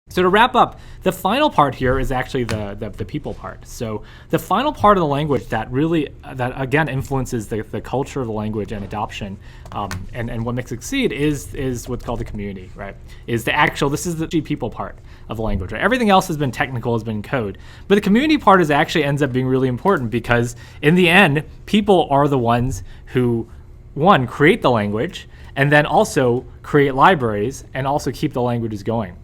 So to wrap up, the final part here is actually the people part. So the final part of the language that really, that again influences the culture of the language and adoption, and what makes it succeed is what's called the community, right? Is the actual, this is the people part of the language, right? Everything else has been technical, has been code. But the community part is actually ends up being really important because in the end, people are the ones who, one, create the language, and then also create libraries and also keep the languages going.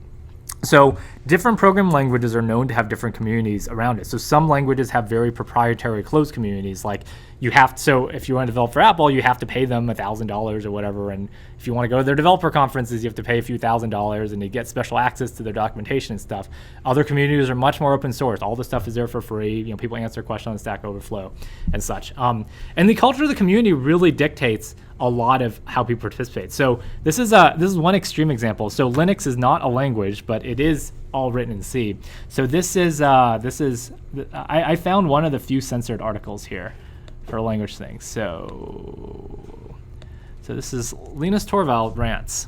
So different programming languages are known to have different communities around it. So some languages have very proprietary closed communities. Like you have, so if you want to develop for Apple, you have to pay them $1,000 or whatever. And if you want to go to their developer conferences, you have to pay a few $1,000s and you get special access to their documentation and stuff. Other communities are much more open source. All the stuff is there for free. You know, people answer questions on Stack Overflow and such. And the culture of the community really dictates a lot of how people participate. So this is one extreme example. So Linux is not a language, but it is all written in C. So I found one of the few censored articles here for a language thing. So this is Linus Torvald rants.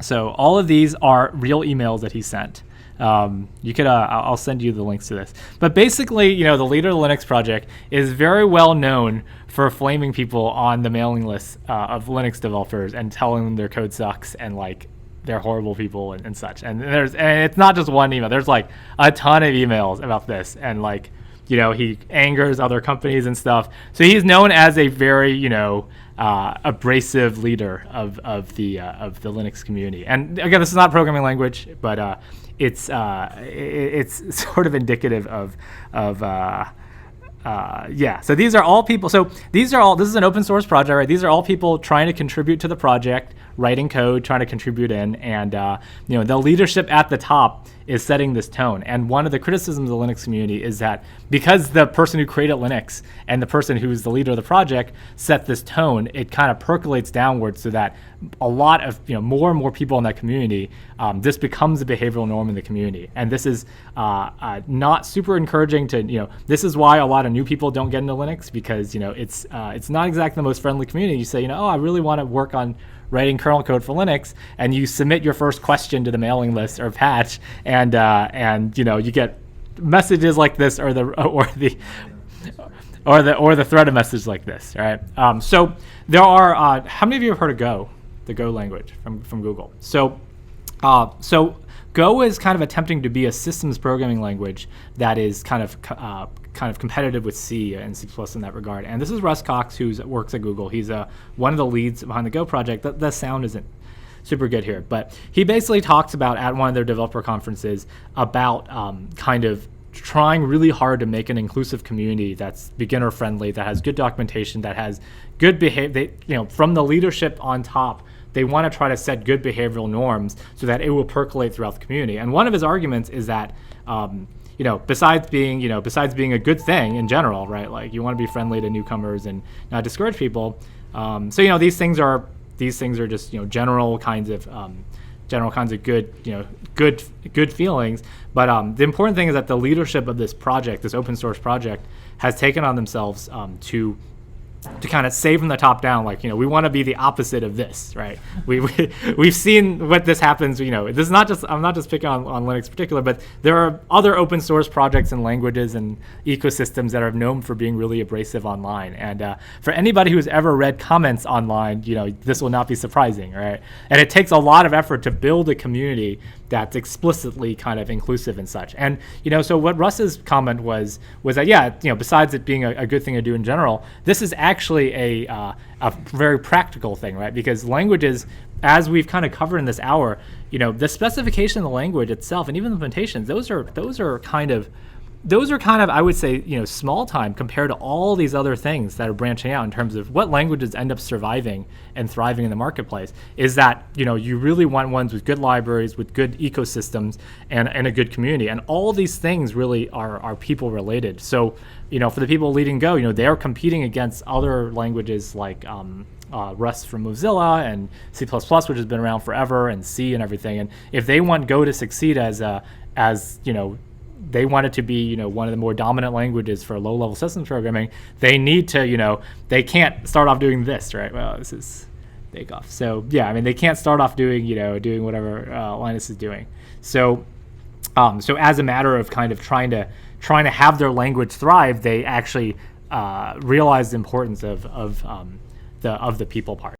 So all of these are real emails that he sent. You could, I'll send you the links to this. But basically, you know, the leader of the Linux project is very well known for flaming people on the mailing list of Linux developers and telling them their code sucks and like they're horrible people and such. And it's not just one email. There's like a ton of emails about this, and like, you know, he angers other companies and stuff. So he's known as a very, you know, abrasive leader of the Linux community. And again, this is not a programming language, but it's sort of indicative of yeah. So these are all people. So this is an open source project, right? These are all people trying to contribute to the project, writing code, trying to contribute in, and you know, the leadership at the top is setting this tone. And one of the criticisms of the Linux community is that because the person who created Linux and the person who's the leader of the project set this tone, it kind of percolates downwards so that a lot of, you know, more and more people in that community, this becomes a behavioral norm in the community. And this is not super encouraging to, you know, this is why a lot of new people don't get into Linux, because, you know, it's not exactly the most friendly community. You say, you know, oh, I really want to work on writing kernel code for Linux, and you submit your first question to the mailing list or patch, and you know, you get messages like this, or the thread of message like this, right? So there are how many of you have heard of Go, the Go language from Google? So Go is kind of attempting to be a systems programming language that is kind of competitive with C and C++ in that regard. And this is Russ Cox, who works at Google. He's one of the leads behind the Go project. The sound isn't super good here, but he basically talks about at one of their developer conferences about kind of trying really hard to make an inclusive community that's beginner friendly, that has good documentation, that has good behavior. You know, from the leadership on top, they want to try to set good behavioral norms so that it will percolate throughout the community. And one of his arguments is that, you know, besides being a good thing in general, right? Like, you want to be friendly to newcomers and not discourage people. So, you know, these things are just, you know, general kinds of good, you know, good feelings. But the important thing is that the leadership of this project, this open source project, has taken on themselves to kind of say from the top down, like, you know, we want to be the opposite of this, right? We've seen what this happens. You know, this is not just, I'm not just picking on Linux in particular, but there are other open source projects and languages and ecosystems that are known for being really abrasive online. And for anybody who's ever read comments online, you know, this will not be surprising, right? And it takes a lot of effort to build a community that's explicitly kind of inclusive and such. And, you know, so what Russ's comment was that, yeah, you know, besides it being a good thing to do in general, this is actually a very practical thing, right? Because languages, as we've kind of covered in this hour, you know, the specification of the language itself and even the implementations, those are kind of, I would say, you know, small time compared to all these other things that are branching out in terms of what languages end up surviving and thriving in the marketplace. Is that, you know, you really want ones with good libraries, with good ecosystems, and a good community. And all these things really are people related. So, you know, for the people leading Go, you know, they're competing against other languages like Rust from Mozilla and C++, which has been around forever, and C and everything. And if they want Go to succeed as you know, they want it to be, you know, one of the more dominant languages for low-level systems programming, they need to, you know, they can't start off doing this, right? Well, this is Bake Off. So, yeah, I mean, they can't start off doing, you know, doing whatever Linus is doing. So So as a matter of kind of trying to have their language thrive, they actually realize the importance of the people part.